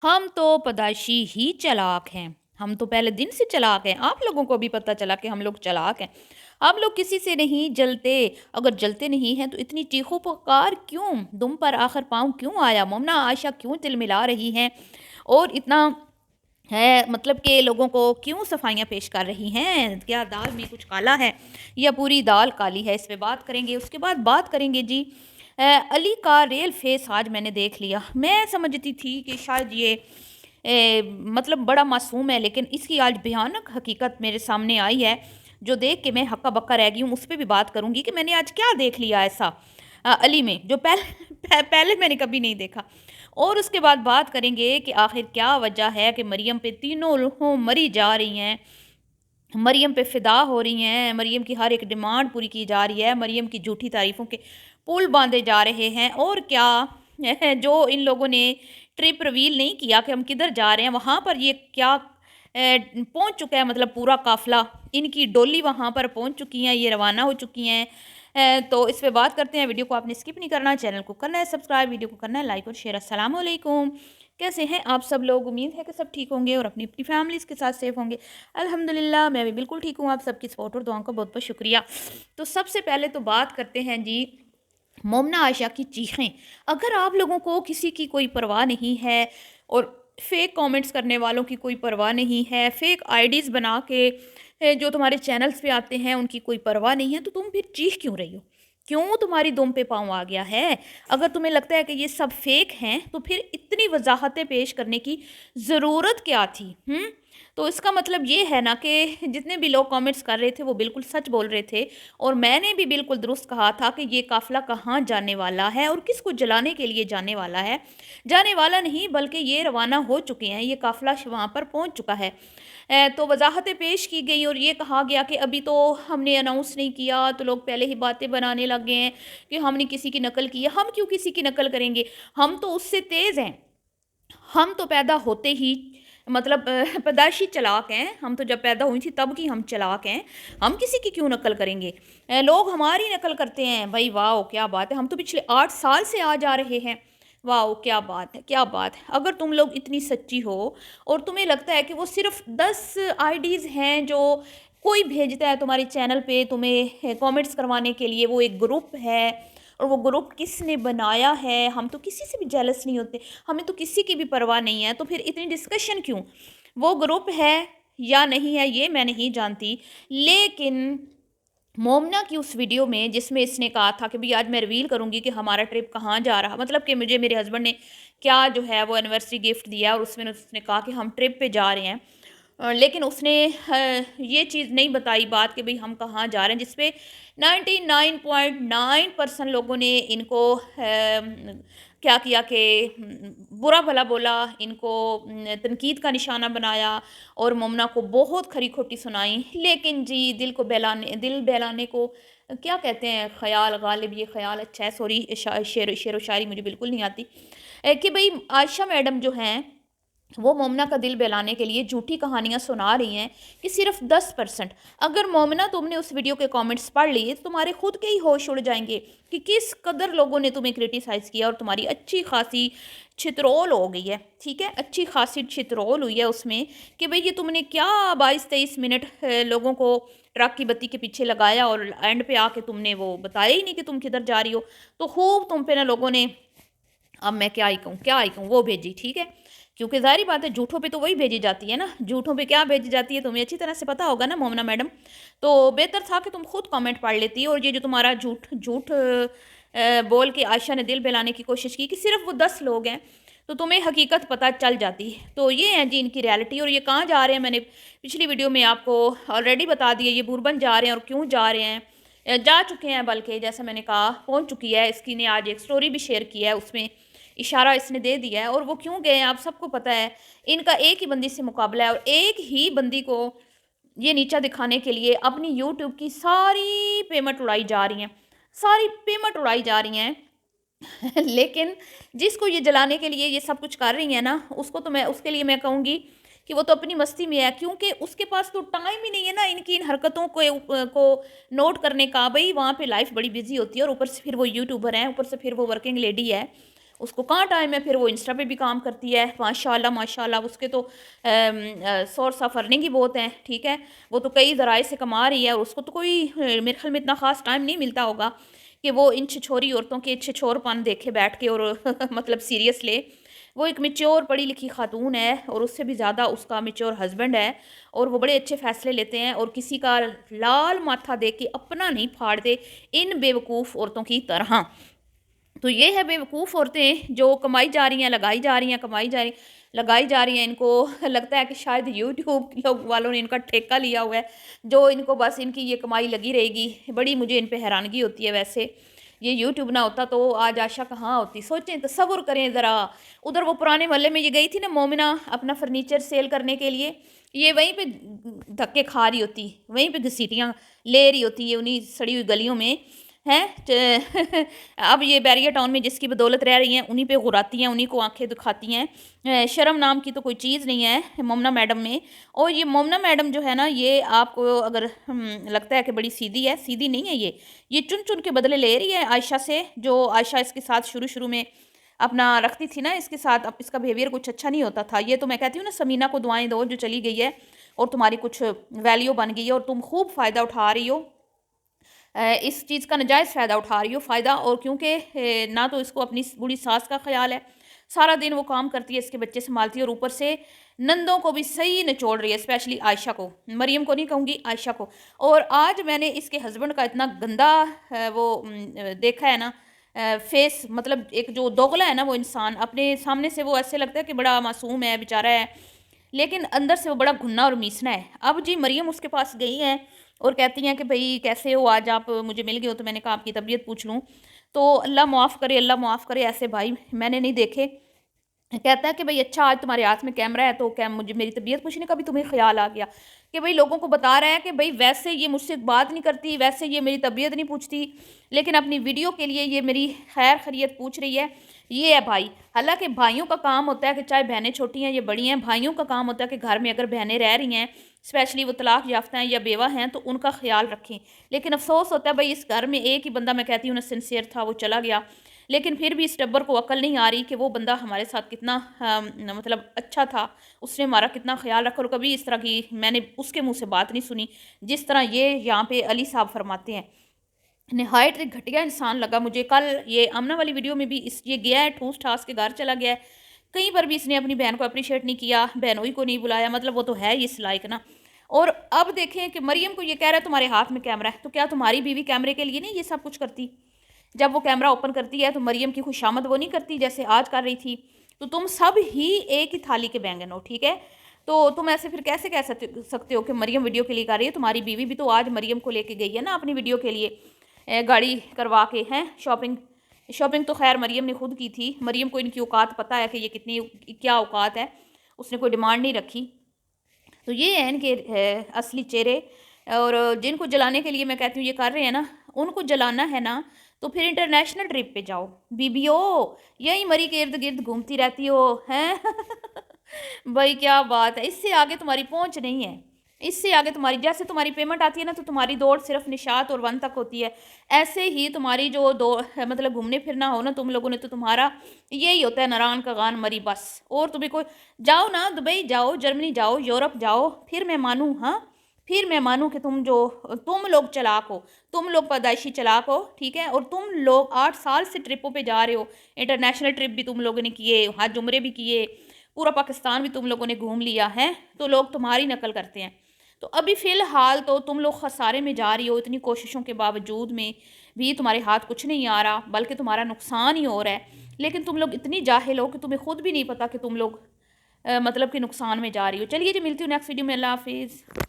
हम तो पैदाइशी ही चालाक हैं। हम तो पहले दिन से चालाक हैं। आप लोगों को भी पता चला कि हम लोग चालाक हैं। हम लोग किसी से नहीं जलते। अगर जलते नहीं हैं तो इतनी चीखों-पुकार क्यों? दुम पर आखिर पाँव क्यों आया? मोमना आयशा क्यों तिलमिला रही हैं? और इतना है मतलब कि लोगों को क्यों सफाइयाँ पेश कर रही हैं? क्या दाल में कुछ काला है या पूरी दाल काली है? इस पे बात करेंगे। उसके बाद बात करेंगे जी अली का रियल फेस आज मैंने देख लिया। मैं समझती थी कि शायद ये मतलब बड़ा मासूम है, लेकिन इसकी आज भयानक हकीकत मेरे सामने आई है, जो देख के मैं हक्का-बक्का रह गई हूँ। उस पे भी बात करूँगी कि मैंने आज क्या देख लिया ऐसा अली में, जो पहले पहले मैंने कभी नहीं देखा। और उसके बाद बात करेंगे कि आखिर क्या वजह है कि मरियम पे तीनों लूहों मरी जा रही हैं, मरियम पे फ़िदा हो रही हैं, मरियम की हर एक डिमांड पूरी की जा रही है, मरियम की झूठी तारीफ़ों के पुल बाँधे जा रहे हैं। और क्या जो इन लोगों ने ट्रिप रिवील नहीं किया कि हम किधर जा रहे हैं, वहाँ पर ये क्या पहुँच चुका है, मतलब पूरा काफ़िला, इनकी डोली वहाँ पर पहुँच चुकी हैं, ये रवाना हो चुकी हैं। तो इस पे बात करते हैं। वीडियो को आपने स्किप नहीं करना, चैनल को करना है सब्सक्राइब, वीडियो को करना है लाइक और शेयर। अस्सलाम वालेकुम। कैसे हैं आप सब लोग? उम्मीद है कि सब ठीक होंगे और अपनी अपनी फैमिलीज़ के साथ सेफ होंगे। अल्हम्दुलिल्लाह मैं भी बिल्कुल ठीक हूँ। आप सबकी सपोर्ट और दुआओं का बहुत बहुत शुक्रिया। तो सबसे पहले तो बात करते हैं जी मोमना आयशा की चीखें। अगर आप लोगों को किसी की कोई परवाह नहीं है और फेक कमेंट्स करने वालों की कोई परवाह नहीं है, फेक आईडीज़ बना के जो तुम्हारे चैनल्स पे आते हैं उनकी कोई परवाह नहीं है, तो तुम फिर चीख क्यों रही हो? क्यों तुम्हारी दुम पे पाँव आ गया है? अगर तुम्हें लगता है कि ये सब फेक हैं, तो फिर इतनी वजाहतें पेश करने की ज़रूरत क्या थी? तो इसका मतलब ये है ना कि जितने भी लोग कमेंट्स कर रहे थे वो बिल्कुल सच बोल रहे थे, और मैंने भी बिल्कुल दुरुस्त कहा था कि ये काफ़िला कहाँ जाने वाला है और किसको जलाने के लिए जाने वाला है। जाने वाला नहीं बल्कि ये रवाना हो चुके हैं, ये काफ़िला वहाँ पर पहुँच चुका है। तो वजाहतें पेश की गई और ये कहा गया कि अभी तो हमने अनाउंस नहीं किया, तो लोग पहले ही बातें बनाने लग गए हैं कि हमने किसी की नकल की है। हम क्यों किसी की नकल करेंगे? हम तो उससे तेज़ हैं। हम तो पैदा होते ही मतलब पैदाइशी चालाक हैं। हम तो जब पैदा हुई थी तब की हम चालाक हैं। हम किसी की क्यों नकल करेंगे? लोग हमारी नकल करते हैं। भाई वाह! क्या बात है! हम तो पिछले 8 साल से आ जा रहे हैं। वाओ! क्या बात है, क्या बात है! अगर तुम लोग इतनी सच्ची हो और तुम्हें लगता है कि वो सिर्फ़ 10 आईडीज़ हैं जो कोई भेजता है तुम्हारे चैनल पे तुम्हें कमेंट्स करवाने के लिए, वो एक ग्रुप है और वो ग्रुप किसने बनाया है, हम तो किसी से भी जेलस नहीं होते, हमें तो किसी की भी परवाह नहीं है, तो फिर इतनी डिस्कशन क्यों? वो ग्रुप है या नहीं है ये मैं नहीं जानती, लेकिन मोमना की उस वीडियो में जिसमें इसने कहा था कि भई आज मैं रिवील करूँगी कि हमारा ट्रिप कहाँ जा रहा, मतलब कि मुझे मेरे हस्बैंड ने क्या जो है वो एनिवर्सरी गिफ्ट दिया और उसमें उसने कहा कि हम ट्रिप पे जा रहे हैं। लेकिन उसने ये चीज़ नहीं बताई बात कि भई हम कहाँ जा रहे हैं, जिस पे 99.9% लोगों ने इनको क्या किया कि बुरा-भला बोला, इनको तनकीद का निशाना बनाया और मोमना को बहुत खरी-खोटी सुनाई। लेकिन जी दिल बहलाने को क्या कहते हैं, ख़याल गालिब, ये ख़याल अच्छा है, सॉरी शेर व शायरी मुझे बिल्कुल नहीं आती। कि भई आयशा मैडम जो हैं वो मोमना का दिल बहलाने के लिए झूठी कहानियाँ सुना रही हैं कि सिर्फ 10%। अगर मोमना तुमने उस वीडियो के कमेंट्स पढ़ लिए तो तुम्हारे खुद के ही होश उड़ जाएंगे कि किस कदर लोगों ने तुम्हें क्रिटिसाइज़ किया और तुम्हारी अच्छी खासी छितरोल हो गई है। ठीक है, अच्छी खासी छितरोल हुई है उसमें कि भाई ये तुमने क्या 22-23 मिनट लोगों को ट्रक की बत्ती के पीछे लगाया और एंड पे आके तुमने वो बताया ही नहीं कि तुम किधर जा रही हो। तो खूब तुम पे ना लोगों ने, अब मैं क्या ही कहूँ, वो भेजी, ठीक है? क्योंकि ज़ाहिर-सी बात है झूठों पे तो वही भेजी जाती है ना, झूठों पे क्या भेजी जाती है तुम्हें अच्छी तरह से पता होगा ना मोमना मैडम। तो बेहतर था कि तुम खुद कमेंट पढ़ लेती और ये जो तुम्हारा झूठ झूठ बोल के आयशा ने दिल बहलाने की कोशिश की कि सिर्फ़ वो 10 लोग हैं, तो तुम्हें हकीकत पता चल जाती। तो ये है जी इनकी रियलिटी। और ये कहाँ जा रहे हैं मैंने पिछली वीडियो में आपको ऑलरेडी बता दिया, ये बुरबन जा रहे हैं और क्यों जा रहे हैं। जा चुके हैं, बल्कि जैसा मैंने कहा पहुँच चुकी है। इसकी ने आज एक स्टोरी भी शेयर की है, उसमें इशारा इसने दे दिया है। और वो क्यों गए हैं आप सबको पता है। इनका एक ही बंदी से मुकाबला है और एक ही बंदी को ये नीचा दिखाने के लिए अपनी यूट्यूब की सारी पेमेंट उड़ाई जा रही हैं, सारी पेमेंट उड़ाई जा रही हैं। लेकिन जिसको ये जलाने के लिए ये सब कुछ कर रही है ना, उसको तो मैं उसके लिए मैं कहूँगी कि वो तो अपनी मस्ती में है, क्योंकि उसके पास तो टाइम ही नहीं है ना इनकी इन हरकतों को नोट करने का। भाई वहाँ पे लाइफ बड़ी बिजी होती है और ऊपर से फिर वो यूट्यूबर हैं, ऊपर से फिर वो वर्किंग लेडी है। اس کو کہاں ٹائم ہے، پھر وہ انسٹا پہ بھی کام کرتی ہے، ماشاء اللہ اس کے تو سورس آف ارننگ ہی بہت ہیں، ٹھیک ہے، وہ تو کئی ذرائع سے کما رہی ہے، اس کو تو کوئی میرے خیال میں اتنا خاص ٹائم نہیں ملتا ہوگا کہ وہ ان چھچوری عورتوں کے چھچور پن دیکھے بیٹھ کے اور مطلب سیریس لے۔ وہ ایک میچور پڑھی لکھی خاتون ہے، اور اس سے بھی زیادہ اس کا میچور ہسبینڈ ہے، اور وہ بڑے اچھے فیصلے لیتے ہیں اور کسی کا لال ماتھا دیکھ کے اپنا نہیں پھاڑتے ان بیوقوف عورتوں کی طرح۔ تو یہ ہے بیوقوف عورتیں جو کمائی جا رہی ہیں، لگائی جا رہی ہیں، کمائی جا رہی ہیں، لگائی جا رہی ہیں۔ ان کو لگتا ہے کہ شاید یوٹیوب لوگ والوں نے ان کا ٹھیکہ لیا ہوا ہے، جو ان کو بس ان کی یہ کمائی لگی رہے گی۔ بڑی مجھے ان پہ حیرانگی ہوتی ہے، ویسے یہ یوٹیوب نہ ہوتا تو آج عائشہ کہاں ہوتی؟ سوچیں، تصور کریں ذرا، ادھر وہ پرانے محلے میں یہ گئی تھی نا مومنہ اپنا فرنیچر سیل کرنے کے لیے، یہ وہیں پہ دھکے کھا رہی ہوتی، وہیں پہ گھسیٹیاں لے رہی ہوتی ہے انہیں سڑی ہوئی گلیوں میں ہیں۔ اب یہ بیریا ٹاؤن میں جس کی بدولت رہ رہی ہیں انہیں پہ غراتی ہیں، انہیں کو آنکھیں دکھاتی ہیں۔ شرم نام کی تو کوئی چیز نہیں ہے مومنہ میڈم میں۔ اور یہ مومنہ میڈم جو ہے نا، یہ آپ کو اگر لگتا ہے کہ بڑی سیدھی ہے، سیدھی نہیں ہے، یہ چن چن کے بدلے لے رہی ہے عائشہ سے، جو عائشہ اس کے ساتھ شروع میں اپنا رکھتی تھی نا، اس کے ساتھ اب اس کا بیہیویئر کچھ اچھا نہیں ہوتا تھا۔ یہ تو میں کہتی ہوں نا، سمینہ کو دعائیں دو جو چلی گئی ہے اور تمہاری کچھ ویلیو بن گئی ہے اور تم خوب فائدہ اٹھا رہی ہو، اس چیز کا نجائز فائدہ اٹھا رہی ہو فائدہ، اور کیونکہ نہ تو اس کو اپنی بوڑھی ساس کا خیال ہے، سارا دن وہ کام کرتی ہے، اس کے بچے سنبھالتی ہے، اور اوپر سے نندوں کو بھی صحیح نچوڑ رہی ہے، اسپیشلی عائشہ کو، مریم کو نہیں کہوں گی، عائشہ کو۔ اور آج میں نے اس کے ہسبینڈ کا اتنا گندا وہ دیکھا ہے نا فیس، مطلب ایک جو دوغلا ہے نا وہ انسان، اپنے سامنے سے وہ ایسے لگتا ہے کہ بڑا معصوم ہے، بیچارہ ہے، لیکن اندر سے وہ بڑا گھنا اور میسنا ہے۔ اب جی مریم اس کے پاس گئی ہیں اور کہتی ہیں کہ بھئی کیسے ہو، آج آپ مجھے مل گئے ہو تو میں نے کہا آپ کی طبیعت پوچھ لوں، تو اللہ معاف کرے، اللہ معاف کرے، ایسے بھائی میں نے نہیں دیکھے۔ کہتا ہے کہ بھئی اچھا آج تمہارے ہاتھ میں کیمرہ ہے تو کیا مجھے میری طبیعت پوچھنے کا بھی تمہیں خیال آ گیا؟ کہ بھئی لوگوں کو بتا رہا ہے کہ بھئی ویسے یہ مجھ سے بات نہیں کرتی، ویسے یہ میری طبیعت نہیں پوچھتی، لیکن اپنی ویڈیو کے لیے یہ میری خیر خیریت پوچھ رہی ہے۔ یہ ہے بھائی، حالانکہ بھائیوں کا کام ہوتا ہے کہ چاہے بہنیں چھوٹی ہیں یا بڑی ہیں، بھائیوں کا کام ہوتا ہے کہ گھر میں اگر بہنیں رہ رہی ہیں، اسپیشلی وہ طلاق یافتہ ہیں یا بیوہ ہیں، تو ان کا خیال رکھیں۔ لیکن افسوس ہوتا ہے بھئی اس گھر میں ایک ہی بندہ، میں کہتی ہوں نا سنسیئر تھا، وہ چلا گیا، لیکن پھر بھی اس ٹبر کو عقل نہیں آ رہی کہ وہ بندہ ہمارے ساتھ کتنا مطلب اچھا تھا، اس نے ہمارا کتنا خیال رکھا، اور کبھی اس طرح کی میں نے اس کے منہ سے بات نہیں سنی جس طرح یہ یہاں پہ علی صاحب فرماتے ہیں۔ نہایت ایک گھٹیا انسان لگا مجھے۔ کل یہ آمنہ والی ویڈیو میں بھی یہ گیا ہے ٹھوس ٹھاس کے گھر چلا گیا ہے، کہیں پر بھی اس نے اپنی بہن کو اپریشیٹ نہیں کیا، بہنوئی کو نہیں بلایا، مطلب وہ تو ہے اس لائق نا۔ اور اب دیکھیں کہ مریم کو یہ کہہ رہا ہے تمہارے ہاتھ میں کیمرہ ہے، تو کیا تمہاری بیوی کیمرے کے لیے نہیں یہ سب کچھ کرتی؟ جب وہ کیمرہ اوپن کرتی ہے تو مریم کی خوشامد وہ نہیں کرتی جیسے آج کر رہی تھی؟ تو تم سب ہی ایک ہی تھالی کے بینگن ہو، ٹھیک ہے؟ تو تم ایسے پھر کیسے کہہ سکتے ہو کہ مریم ویڈیو کے لیے کر رہی ہے؟ تمہاری بیوی بھی تو آج مریم کو لے کے گئی ہے نا اپنی ویڈیو کے لیے، گاڑی کروا کے ہیں، شاپنگ تو خیر مریم نے خود کی تھی، مریم کو ان کی اوقات پتہ ہے کہ یہ کتنی کیا اوقات ہے، اس نے کوئی ڈیمانڈ نہیں رکھی۔ تو یہ ہیں ان کے اصلی چہرے، اور جن کو جلانے کے لیے میں کہتی ہوں یہ کر رہے ہیں نا، ان کو جلانا ہے نا تو پھر انٹرنیشنل ٹرپ پہ جاؤ بیبیو، یہی مری کے ارد گرد گھومتی رہتی ہو ہیں۔ بھائی کیا بات ہے، اس سے آگے تمہاری پہنچ نہیں ہے، اس سے آگے تمہاری جیسے تمہاری پیمنٹ آتی ہے نا تو تمہاری دوڑ صرف نشاط اور ون تک ہوتی ہے، ایسے ہی تمہاری جو مطلب گھومنے پھرنا ہو نا تم لوگوں نے، تو تمہارا یہی ہوتا ہے نران کا غان مری بس، اور تمہیں کوئی جاؤ نا، دبئی جاؤ، جرمنی جاؤ، یورپ جاؤ، پھر میں مانوں، ہاں پھر میں مانوں کہ تم لوگ چلاک ہو، تم لوگ پیدائشی چلاک ہو، ٹھیک ہے؟ اور تم لوگ 8 سال سے ٹرپوں پہ جا رہے ہو، انٹرنیشنل ٹرپ بھی تم لوگوں نے کیے، حج عمرے بھی کیے، پورا پاکستان بھی تم لوگوں نے گھوم لیا ہے، تو لوگ تمہاری نقل کرتے ہیں۔ تو ابھی فی الحال تو تم لوگ خسارے میں جا رہی ہو، اتنی کوششوں کے باوجود میں بھی تمہارے ہاتھ کچھ نہیں آ رہا، بلکہ تمہارا نقصان ہی ہو رہا ہے، لیکن تم لوگ اتنی جاہل ہو کہ تمہیں خود بھی نہیں پتا کہ تم لوگ مطلب کہ نقصان میں جا رہی ہو۔ چلیے جی، ملتی ہوں نیکسٹ ویڈیو میں، اللہ حافظ۔